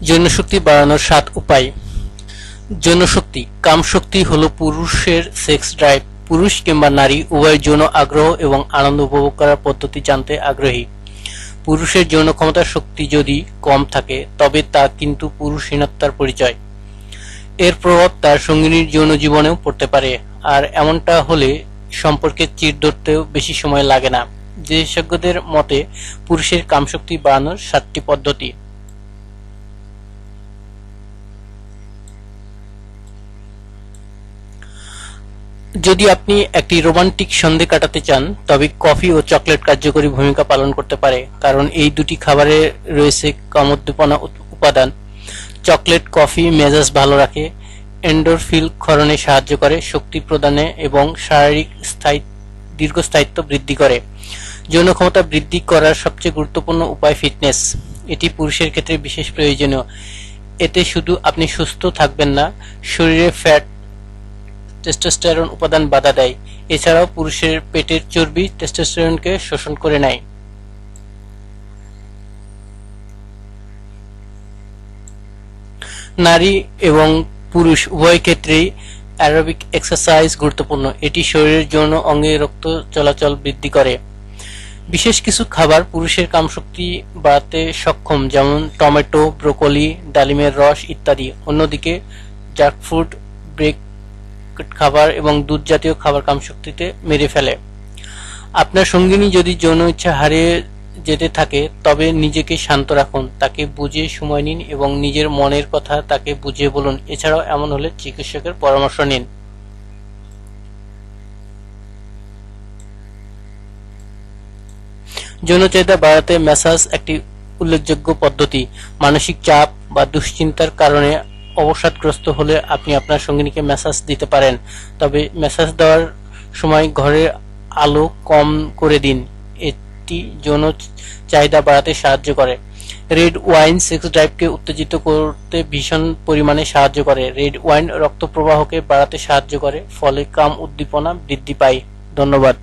যৌনশক্তি বাড়ানোর 7 উপায়। যৌনশক্তি কামশক্তি হলো পুরুষের সেক্স ড্রাইভ। পুরুষ কিংবা নারী উভয়ের যৌন আগ্রহ এবং আনন্দ উপভোগ করার পদ্ধতি জানতে আগ্রহী। পুরুষের যৌন ক্ষমতার শক্তি যদি কম থাকে তবে তা কিন্তু পুরুষহীনতার পরিচয়। এর প্রভাব তার সঙ্গিনীর যৌন জীবনেও পড়তে পারে, আর এমনটা হলে সম্পর্কে চির ধরতেও বেশি সময় লাগে না। বিশেষজ্ঞদের মতে পুরুষের কামশক্তি বাড়ানোর 7টি পদ্ধতি। যদি আপনি একটি রোমান্টিক সন্ধে কাটাতে চান তবে কফি ও চকলেট কার্যকরী ভূমিকা পালন করতে পারে, কারণ এই দুটি খাবারে রয়েছে কামোদ্দীপনা উপাদান। চকলেট কফি মেজাজ ভালো রাখে, এন্ডোরফিন ক্ষরণে সাহায্য করে, শক্তি প্রদানে এবং শারীরিক দীর্ঘস্থায়িত্ব বৃদ্ধি করে। যৌন ক্ষমতা বৃদ্ধি করার সবচেয়ে গুরুত্বপূর্ণ উপায় ফিটনেস। এটি পুরুষের ক্ষেত্রে বিশেষ প্রয়োজনীয়। এতে শুধু আপনি সুস্থ থাকবেন না, শরীরে ফ্যাট টেস্টোস্টেরন উপাদান বাধা দেয়। এছাড়াও পুরুষের পেটের চর্বি টেস্টোস্টেরনকে শোষণ করে নেয়। নারী এবং পুরুষ উভয় ক্ষেত্রেই অ্যারোবিক এক্সারসাইজ গুরুত্বপূর্ণ। এটি শরীরের যৌন অঙ্গে রক্ত চলাচল বৃদ্ধি করে। বিশেষ কিছু খাবার পুরুষের কামশক্তি বাড়াতে সক্ষম, যেমন টমেটো, ব্রোকলি, ডালিমের রস ইত্যাদি। অন্যদিকে জাঙ্ক ফুড, বেকড খাবার এবং দুধ জাতীয় খাবার কামশক্তিতে মেরে ফেলে। আপনার সঙ্গিনী যদি যৌন ইচ্ছা হারিয়ে যেতে থাকে তবে নিজেকে শান্ত রাখুন, তাকে বুঝে সময় নিন এবং নিজের মনের কথা তাকে বুঝিয়ে বলুন। এছাড়াও এমন হলে চিকিৎসকের পরামর্শ নিন। যৌন চাহিদা বাড়াতে ম্যাসাজ একটি উল্লেখযোগ্য পদ্ধতি। মানসিক চাপ বা দুশ্চিন্তার কারণে অবসাদগ্রস্ত হলে আপনি আপনার সঙ্গিনীকে ম্যাসাজ দিতে পারেন, তবে ম্যাসাজ দেওয়ার সময় ঘরের আলো কম করে দিন। এটি যৌন চাহিদা বাড়াতে সাহায্য করে। রেড ওয়াইন সেক্স ড্রাইভকে উত্তেজিত করতে ভীষণ পরিমাণে সাহায্য করে। রেড ওয়াইন রক্ত প্রবাহকে বাড়াতে সাহায্য করে, ফলে কাম উদ্দীপনা বৃদ্ধি পায়। ধন্যবাদ।